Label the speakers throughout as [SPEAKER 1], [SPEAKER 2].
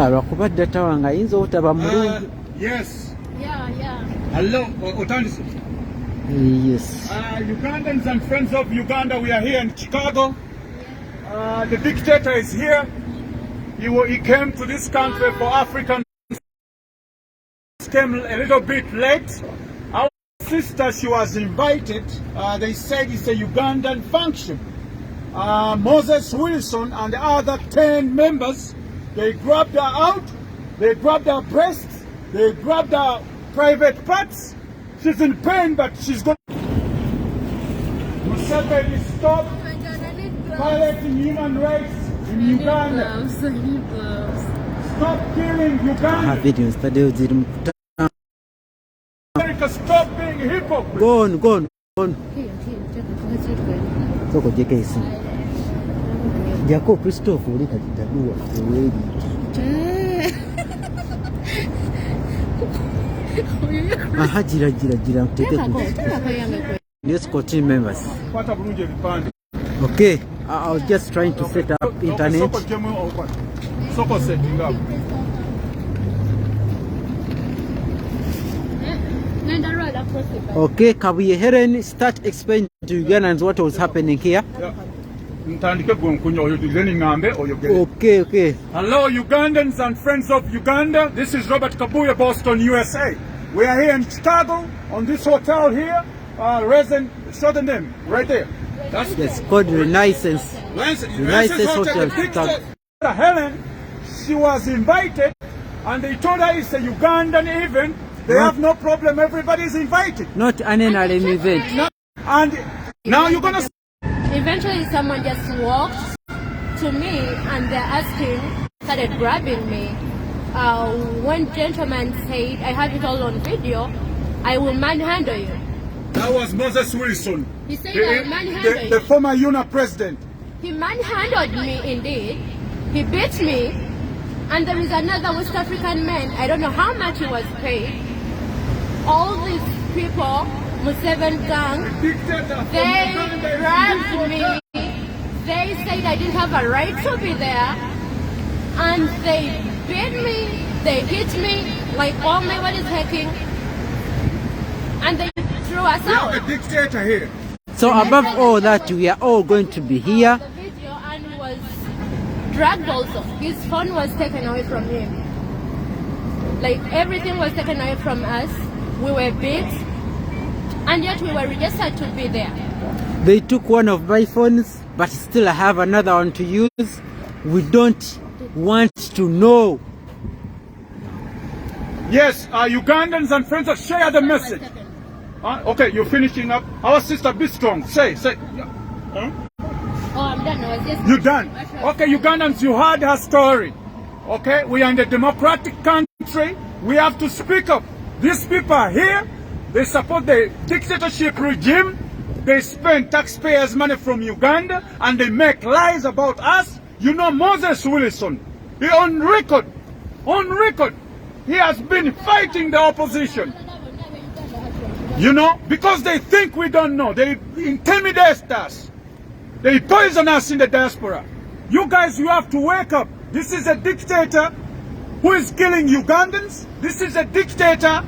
[SPEAKER 1] lwakuba data wange ayinza obutaba mulungi.
[SPEAKER 2] Yes.
[SPEAKER 3] Yeah.
[SPEAKER 2] Hello, Otandisi.
[SPEAKER 1] Yes.
[SPEAKER 2] Ugandans and friends of Uganda, we are here in Chicago. The dictator is here. He came to this country for African. Came a little bit late. Our sister, she was invited. They said it's a Ugandan function. Moses Wilson and the other 10 members, they grabbed her out. They grabbed her breasts. They grabbed her private parts. She's in pain, but she's going to stop violating human rights in Uganda. Stop killing Uganda. America, stop being hypocrite.
[SPEAKER 1] Go on. Soko jekesi. Jako Christopher uli katidadua kweli. Jira mteke ku. Let's go team members. Okay, I was just trying to set up internet.
[SPEAKER 2] Soko setting up.
[SPEAKER 1] Okay, Kabuye Helen start explaining to Ugandans what was happening here. Okay.
[SPEAKER 2] Hello Ugandans and friends of Uganda. This is Robert Kabuye, Boston, USA. We are here in Chicago on this hotel here. Resident, show the name right there.
[SPEAKER 1] That's called Renaissance. Renaissance Hotel.
[SPEAKER 2] Helen, she was invited and they told her it's a Ugandan event. They have no problem. Everybody is invited.
[SPEAKER 1] Not an NRM event.
[SPEAKER 2] And now you're gonna.
[SPEAKER 3] Eventually, someone just walked to me and started grabbing me. One gentleman said, "I have it all on video. I will manhandle you."
[SPEAKER 2] That was Moses Wilson.
[SPEAKER 3] He said, "I will manhandle you."
[SPEAKER 2] The former UNA president.
[SPEAKER 3] He manhandled me indeed. He beat me. And there is another West African man. I don't know how much he was paid. All these people, Museveni gang, they grabbed me. They said I didn't have a right to be there. And they beat me, they hit me, like all my body is hurting. And they threw us out.
[SPEAKER 2] We have a dictator here.
[SPEAKER 1] So above all that, we are all going to be here.
[SPEAKER 3] The video and was dragged also. His phone was taken away from him. Like everything was taken away from us. We were beat, and yet we were registered to be there.
[SPEAKER 1] They took one of my phones, but still I have another one to use. We don't want to know.
[SPEAKER 2] Yes, Ugandans and friends, share the message. Okay, you're finishing up. Our sister, be strong. Say.
[SPEAKER 3] Huh? Oh, I'm done. I was just.
[SPEAKER 2] You're done. Okay, Ugandans, you heard her story. Okay, we are in a democratic country. We have to speak up. These people are here. They support the dictatorship regime. They spend taxpayers' money from Uganda and they make lies about us. You know Moses Wilson, he on record, he has been fighting the opposition. You know, because they think we don't know. They intimidate us. They poison us in the diaspora. You guys, you have to wake up. This is a dictator who is killing Ugandans. This is a dictator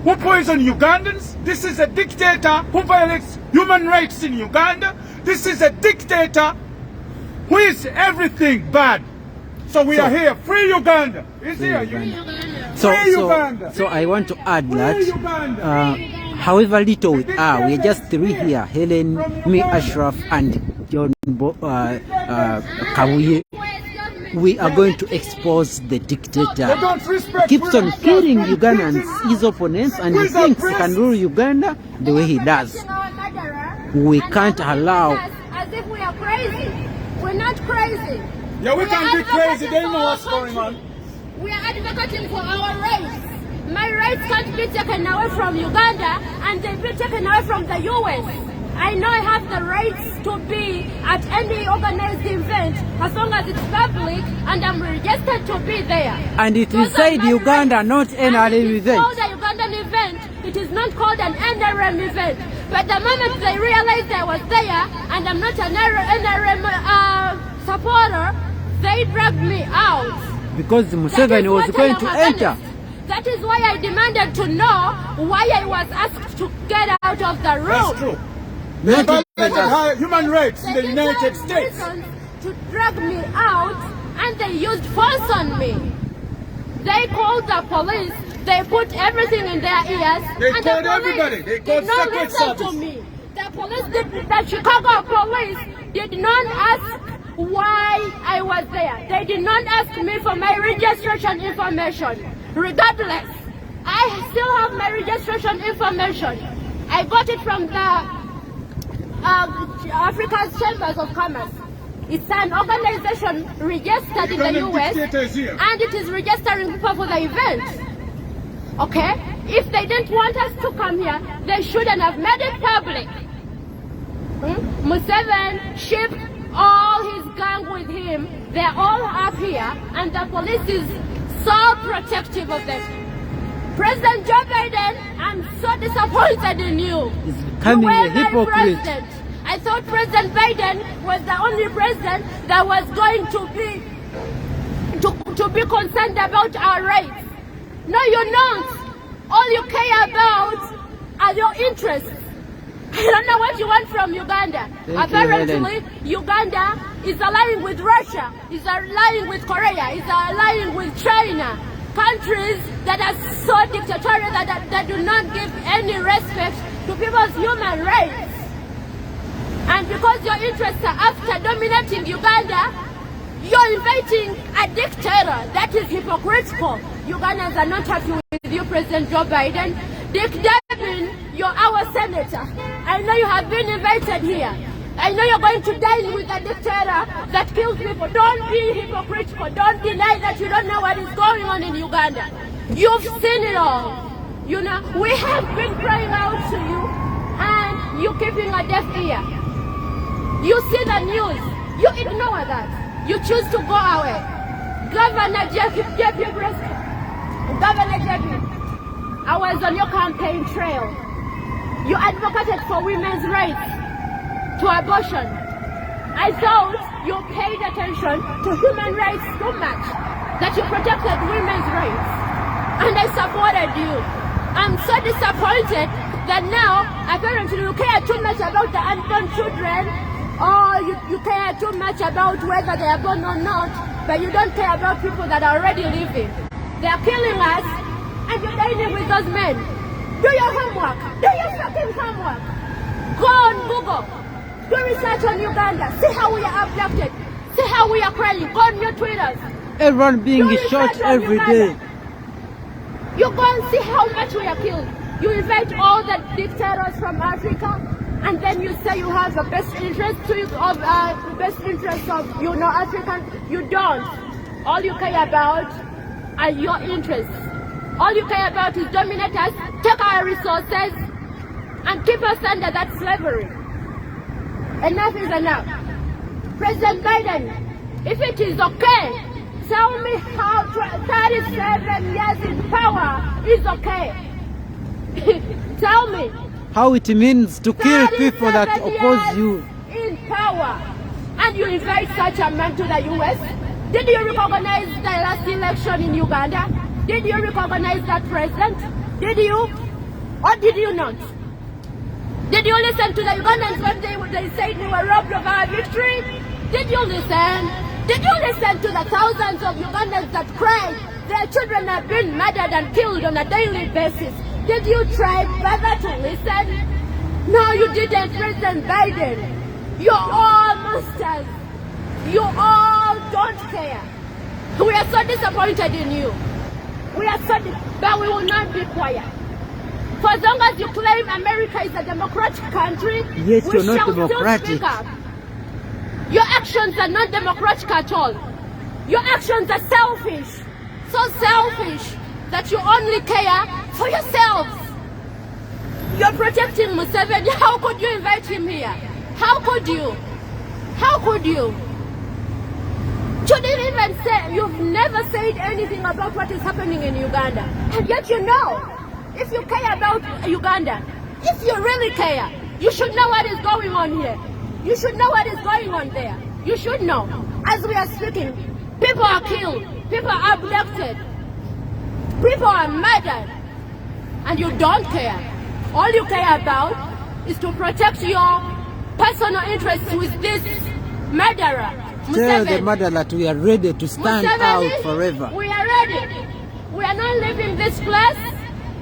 [SPEAKER 2] who poisons Ugandans. This is a dictator who violates human rights in Uganda. This is a dictator who is everything bad. So we are here. Free Uganda. Is here. Free Uganda.
[SPEAKER 1] So I want to add that however little we are just three here. Helen, me, Ashraf, and John Kabuye. We are going to expose the dictator. He keeps on killing Ugandans, his opponents, and he thinks he can rule Uganda the way he does. We can't allow.
[SPEAKER 3] As if we are crazy. We're not crazy.
[SPEAKER 2] Yeah, we can be crazy. They know what's going on.
[SPEAKER 3] We are advocating for our rights. My rights can't be taken away from Uganda and they be taken away from the US. I know I have the rights to be at any organized event as long as it's public and I'm registered to be there.
[SPEAKER 1] And it is inside Uganda, not NRM event.
[SPEAKER 3] It's called a Ugandan event. It is not called an NRM event. But the moment they realized I was there and I'm not an NRM supporter, they dragged me out.
[SPEAKER 1] Because Museveni was going to enter.
[SPEAKER 3] That is why I demanded to know why I was asked to get out of the room.
[SPEAKER 2] That's true. They violated human rights in the United States.
[SPEAKER 3] To drag me out, and they used force on me. They called the police. They put everything in their ears.
[SPEAKER 2] They called everybody. They called Secret Service.
[SPEAKER 3] To me. The police, the Chicago police, did not ask why I was there. They did not ask me for my registration information. Regardless, I still have my registration information. I got it from the African Chambers of Commerce. It's an organization registered in the US, and it is registering people for the event. Okay? If they didn't want us to come here, they shouldn't have made it public. Museveni shipped all his gang with him. They're all up here, and the police is so protective of them. President Joe Biden, I'm so disappointed in you.
[SPEAKER 1] He's becoming a hypocrite.
[SPEAKER 3] President. I thought President Biden was the only president that was going to be concerned about our rights. No, you're not. All you care about are your interests. I don't know what you want from Uganda. Apparently, Uganda is allying with Russia, is allying with Korea, is allying with China. Countries that are so dictatorial that do not give any respect to people's human rights. And because your interests are after dominating Uganda, you're inviting a dictator. That is hypocritical. Ugandans are not happy with you, President Joe Biden. Dick Durbin, you're our senator. I know you have been invited here. I know you're going to dine with a dictator that kills people. Don't be hypocritical. Don't deny that you don't know what is going on in Uganda. You've seen it all. You know, we have been crying out to you, and you're keeping a deaf ear. You see the news. You ignore that. You choose to go away. Governor J.P. Briscoe. Governor J.P., I was on your campaign trail. You advocated for women's rights to abortion. I thought you paid attention to human rights so much that you protected women's rights. And I supported you. I'm so disappointed that now, apparently, you care too much about the unborn children, or you care too much about whether they are born or not, but you don't care about people that are already living. They are killing us, and you're dining with those men. Do your homework. Do your fucking homework. Go on Google. Do research on Uganda. See how we are abducted. See how we are crying. Go on your Twitters.
[SPEAKER 1] Everyone being shot every day.
[SPEAKER 3] You go and see how much we are killed. You invite all the dictators from Africa, and then you say you have the best interest of African. You don't. All you care about are your interests. All you care about is dominate us, take our resources, and keep us under that slavery. Enough is enough. President Biden, if it is okay, tell me how 37 years in power is okay. Tell me.
[SPEAKER 1] How it means to kill people that oppose you.
[SPEAKER 3] In power. And you invite such a man to the US? Did you recognize the last election in Uganda? Did you recognize that president? Did you? Or did you not? Did you listen to the Ugandans when they said we were robbed of our victory? Did you listen? Did you listen to the thousands of Ugandans that cried? Their children have been murdered and killed on a daily basis. Did you try further to listen? No, you didn't, President Biden. You're all monsters. You all don't care. We are so disappointed in you. We are so, but we will not be quiet. For as long as you claim America is a democratic country,
[SPEAKER 1] yes,
[SPEAKER 3] we
[SPEAKER 1] you're not
[SPEAKER 3] shall
[SPEAKER 1] democratic.
[SPEAKER 3] still speak up. Your actions are not democratic at all. Your actions are selfish. So selfish that you only care for yourselves. You're protecting Museveni. How could you invite him here? How could you? How could you? You didn't even say, you've never said anything about what is happening in Uganda. And yet you know, if you care about Uganda, if you really care, you should know what is going on here. You should know what is going on there. You should know. As we are speaking, people are killed. People are abducted. People are murdered. And you don't care. All you care about is to protect your personal interests with this murderer.
[SPEAKER 1] Tell the murderer that we are ready to stand out forever.
[SPEAKER 3] We are ready. We are not leaving this place.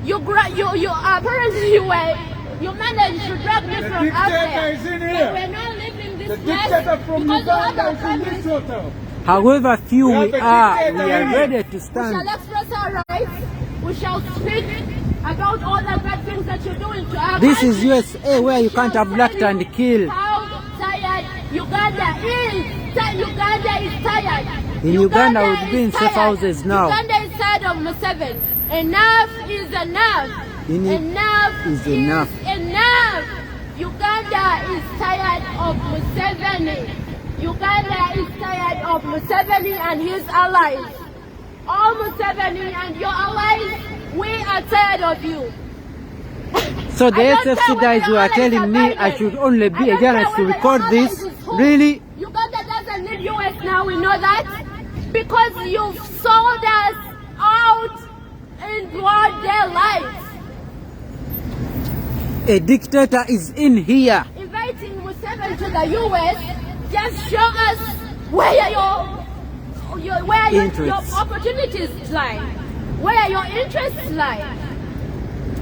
[SPEAKER 3] Apparently you managed to drag me from out there.
[SPEAKER 2] Is in here.
[SPEAKER 3] We are not leaving this
[SPEAKER 2] The
[SPEAKER 3] place.
[SPEAKER 2] dictator from Uganda is in this hotel.
[SPEAKER 1] However few we
[SPEAKER 2] We
[SPEAKER 1] are
[SPEAKER 2] have a dictator
[SPEAKER 1] ready to
[SPEAKER 3] We
[SPEAKER 1] stand.
[SPEAKER 3] shall express our rights. We shall speak about all the bad things that you're doing to our
[SPEAKER 1] This
[SPEAKER 3] country.
[SPEAKER 1] is USA where you can't abduct and kill.
[SPEAKER 3] How tired Uganda is. Uganda is tired.
[SPEAKER 1] In Uganda, we've
[SPEAKER 3] is
[SPEAKER 1] been safe
[SPEAKER 3] tired.
[SPEAKER 1] houses now.
[SPEAKER 3] Uganda is tired of Museveni. Enough is enough. Enough
[SPEAKER 1] is enough.
[SPEAKER 3] Enough. Uganda is tired of Museveni. Uganda is tired of Museveni and his allies. All Museveni and your allies, we are tired of you.
[SPEAKER 1] So the
[SPEAKER 3] I don't care
[SPEAKER 1] SFC guys
[SPEAKER 3] whether
[SPEAKER 1] were
[SPEAKER 3] allies
[SPEAKER 1] telling
[SPEAKER 3] are
[SPEAKER 1] me I
[SPEAKER 3] guided.
[SPEAKER 1] should only be
[SPEAKER 3] I
[SPEAKER 1] a
[SPEAKER 3] don't
[SPEAKER 1] journalist
[SPEAKER 3] care
[SPEAKER 1] to
[SPEAKER 3] whether
[SPEAKER 1] record
[SPEAKER 3] allies
[SPEAKER 1] this.
[SPEAKER 3] is who.
[SPEAKER 1] Really?
[SPEAKER 3] Uganda doesn't need US now, we know that. Because you've sold us out in broad daylight.
[SPEAKER 1] A dictator is in here.
[SPEAKER 3] Inviting Museveni to the US just show us where your
[SPEAKER 1] Interests.
[SPEAKER 3] opportunities lie, where your interests lie.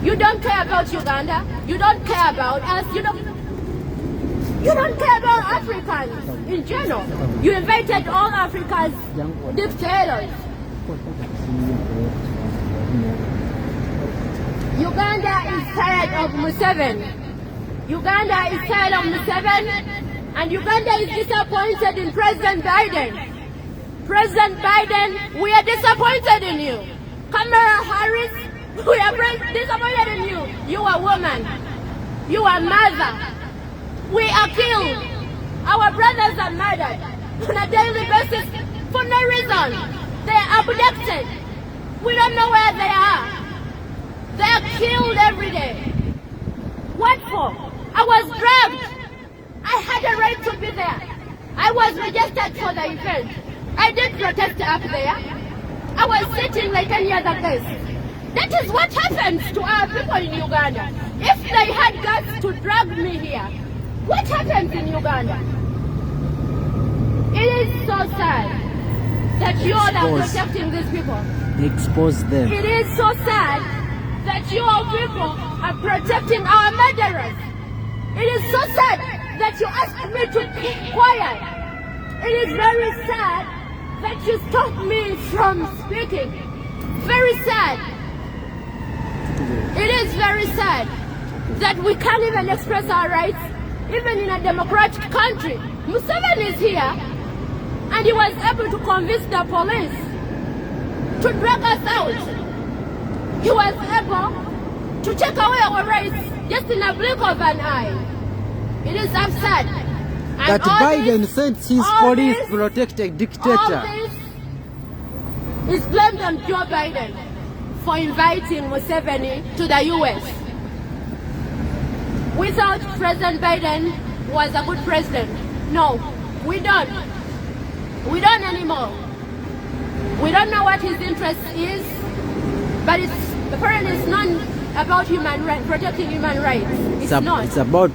[SPEAKER 3] You don't care about Uganda. You don't care about us. You don't care about Africans in general. You invited all Africa's dictators. Uganda is tired of Museveni. Uganda is tired of Museveni, and Uganda is disappointed in President Biden. President Biden, we are disappointed in you. Kamala Harris, we are disappointed in you. You are a woman. You are a mother. We are killed. Our brothers are murdered on a daily basis for no reason. They are abducted. We don't know where they are. They are killed every day. What for? I was dragged. I had a right to be there. I was registered for the event. I did protest up there. I was sitting like any other guest. That is what happens to our people in Uganda. If they had guts to drag me here, what happens in Uganda? It is so sad that you all are protecting these people.
[SPEAKER 1] Expose them.
[SPEAKER 3] It is so sad that you all people are protecting our murderers. It is so sad that you asked me to keep quiet. It is very sad that you stopped me from speaking. Very sad. It is very sad that we can't even express our rights, even in a democratic country. Museveni is here, and he was able to convince the police to drag us out. He was able to take away our rights just in a blink of an eye. It is absurd.
[SPEAKER 1] That Biden sent his police to protect a dictator.
[SPEAKER 3] All this is blamed on Joe Biden for inviting Museveni to the US. We thought President Biden was a good president. No, we don't. We don't anymore. We don't know what his interest is, but apparently it's not about protecting human rights. It's not.
[SPEAKER 1] It's about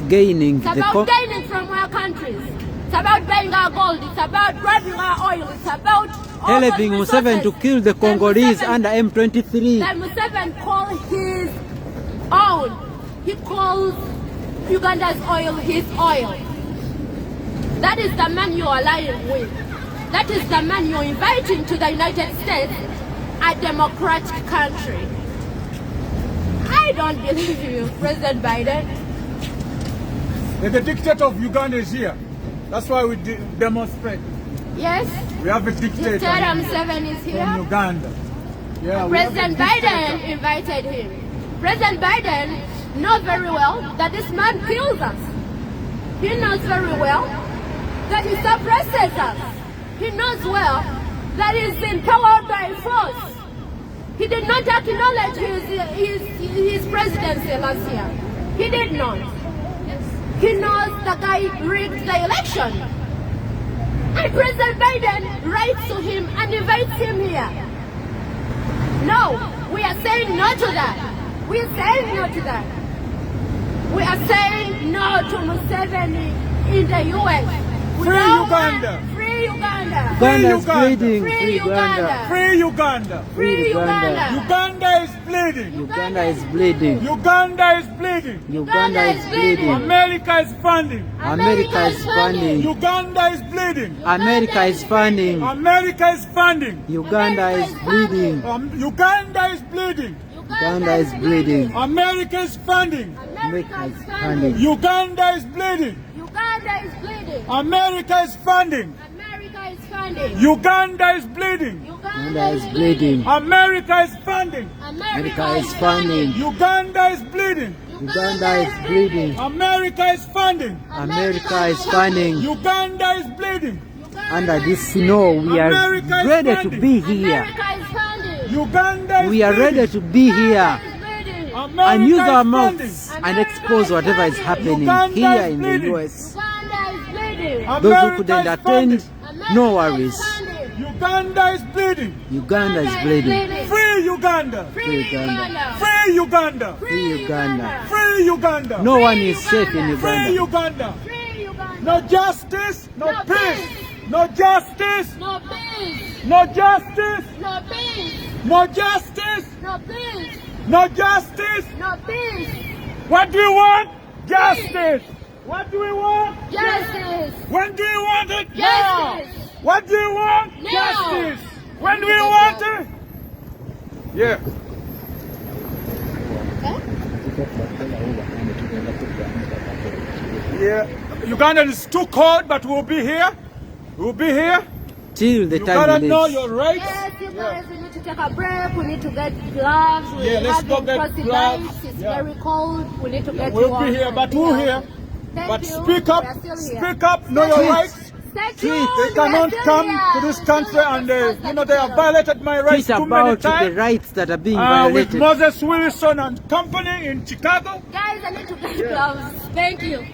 [SPEAKER 1] gaining.
[SPEAKER 3] It's about gaining from our countries. It's about buying our gold. It's about grabbing our oil. It's about
[SPEAKER 1] helping Museveni to kill the Congolese under M23.
[SPEAKER 3] That Museveni calls his own. He calls Uganda's oil his oil. That is the man you are allying with. That is the man you're inviting to the United States, a democratic country. I don't believe you, President Biden.
[SPEAKER 2] The dictator of Uganda is here. That's why we demonstrate.
[SPEAKER 3] Yes?
[SPEAKER 2] We have a dictator
[SPEAKER 3] Museveni is here.
[SPEAKER 2] from Uganda. Yeah,
[SPEAKER 3] President Biden invited him. President Biden knows very well that this man kills us. He knows very well that he suppresses us. He knows well that he's empowered by force. He did not acknowledge his presidency last year. He did not. He knows the guy rigged the election. And President Biden writes to him and invites him here. No, we are saying no to that. We are saying no to that. We are saying no to Museveni in the U.S.
[SPEAKER 2] Free Uganda.
[SPEAKER 3] Free Uganda.
[SPEAKER 1] Uganda is
[SPEAKER 2] Uganda.
[SPEAKER 1] bleeding.
[SPEAKER 3] Free
[SPEAKER 1] Free Uganda.
[SPEAKER 2] Free Uganda.
[SPEAKER 3] Free Uganda.
[SPEAKER 2] Uganda is bleeding.
[SPEAKER 1] Uganda is bleeding.
[SPEAKER 2] Uganda is bleeding.
[SPEAKER 1] Uganda is bleeding.
[SPEAKER 2] America is funding.
[SPEAKER 1] America is funding.
[SPEAKER 2] Uganda is bleeding.
[SPEAKER 1] America is funding.
[SPEAKER 2] America is funding.
[SPEAKER 1] Uganda is bleeding.
[SPEAKER 2] Uganda is bleeding.
[SPEAKER 1] Uganda is bleeding.
[SPEAKER 2] America is funding.
[SPEAKER 1] America is funding.
[SPEAKER 2] Uganda is bleeding.
[SPEAKER 3] Uganda is bleeding.
[SPEAKER 2] America is funding.
[SPEAKER 3] America is funding.
[SPEAKER 2] Uganda is bleeding.
[SPEAKER 1] Uganda is bleeding.
[SPEAKER 2] America is funding.
[SPEAKER 1] America is funding.
[SPEAKER 2] Uganda is bleeding.
[SPEAKER 1] Uganda is bleeding.
[SPEAKER 2] America is funding.
[SPEAKER 1] America is funding.
[SPEAKER 2] Uganda is bleeding.
[SPEAKER 1] Under this snow, we are
[SPEAKER 2] America is
[SPEAKER 1] ready to
[SPEAKER 2] funding.
[SPEAKER 1] be here.
[SPEAKER 3] America is funding.
[SPEAKER 2] Uganda is
[SPEAKER 1] We are
[SPEAKER 2] bleeding.
[SPEAKER 1] ready to be here
[SPEAKER 2] America
[SPEAKER 1] and use our
[SPEAKER 2] is
[SPEAKER 1] mouths
[SPEAKER 2] funding.
[SPEAKER 1] and expose whatever is happening
[SPEAKER 2] Uganda
[SPEAKER 1] here
[SPEAKER 2] is
[SPEAKER 1] in the
[SPEAKER 2] bleeding.
[SPEAKER 1] US.
[SPEAKER 3] Uganda is bleeding.
[SPEAKER 1] Those who
[SPEAKER 2] America
[SPEAKER 1] couldn't
[SPEAKER 2] is
[SPEAKER 1] attend,
[SPEAKER 2] funding.
[SPEAKER 1] no worries.
[SPEAKER 2] Uganda is bleeding.
[SPEAKER 1] Uganda is bleeding.
[SPEAKER 2] Free Uganda.
[SPEAKER 3] Free Uganda.
[SPEAKER 2] Free Uganda.
[SPEAKER 1] Free Uganda.
[SPEAKER 2] Free Uganda.
[SPEAKER 1] No one is safe in
[SPEAKER 2] Free
[SPEAKER 1] Uganda.
[SPEAKER 2] Uganda.
[SPEAKER 3] Free Uganda.
[SPEAKER 2] No justice, no
[SPEAKER 3] No
[SPEAKER 2] peace.
[SPEAKER 3] peace.
[SPEAKER 2] No justice,
[SPEAKER 3] No peace.
[SPEAKER 2] no justice,
[SPEAKER 3] No peace.
[SPEAKER 2] no justice,
[SPEAKER 3] No peace.
[SPEAKER 2] no justice.
[SPEAKER 3] No peace.
[SPEAKER 2] What do we want? Justice. What do we want?
[SPEAKER 3] Justice.
[SPEAKER 2] When do we want it? Now.
[SPEAKER 3] Justice.
[SPEAKER 2] What do we want?
[SPEAKER 3] Now.
[SPEAKER 2] Justice. When do we want it? Yeah. Yeah. Uganda is too cold, but we'll be here. We'll be here.
[SPEAKER 1] Till the
[SPEAKER 2] You gotta
[SPEAKER 1] time
[SPEAKER 2] know
[SPEAKER 1] leaves.
[SPEAKER 2] your rights.
[SPEAKER 3] Yes, you guys, we need to take a break. We need to get gloves.
[SPEAKER 2] Yeah,
[SPEAKER 3] We're
[SPEAKER 2] let's go
[SPEAKER 3] having
[SPEAKER 2] get
[SPEAKER 3] crossing
[SPEAKER 2] gloves.
[SPEAKER 3] lights. It's
[SPEAKER 2] Yeah.
[SPEAKER 3] very cold. We need to get
[SPEAKER 2] We'll
[SPEAKER 3] warm
[SPEAKER 2] be here,
[SPEAKER 3] and
[SPEAKER 2] but
[SPEAKER 3] be
[SPEAKER 2] we're
[SPEAKER 3] out.
[SPEAKER 2] here.
[SPEAKER 3] Thank
[SPEAKER 2] But
[SPEAKER 3] you.
[SPEAKER 2] speak up.
[SPEAKER 3] We are still here.
[SPEAKER 2] Speak up. Know your
[SPEAKER 1] Tweet.
[SPEAKER 2] rights.
[SPEAKER 3] Stay
[SPEAKER 1] Tweet.
[SPEAKER 3] tuned.
[SPEAKER 2] They cannot
[SPEAKER 3] We are still
[SPEAKER 2] come
[SPEAKER 3] here.
[SPEAKER 2] to this
[SPEAKER 3] We
[SPEAKER 2] country
[SPEAKER 3] still
[SPEAKER 2] and
[SPEAKER 3] here.
[SPEAKER 2] they have violated my rights
[SPEAKER 1] Tweet
[SPEAKER 2] too many
[SPEAKER 1] about the
[SPEAKER 2] times.
[SPEAKER 1] rights that are being
[SPEAKER 2] With
[SPEAKER 1] violated.
[SPEAKER 2] Moses Wilson and company in Chicago.
[SPEAKER 3] Guys, I need to get gloves. Thank you.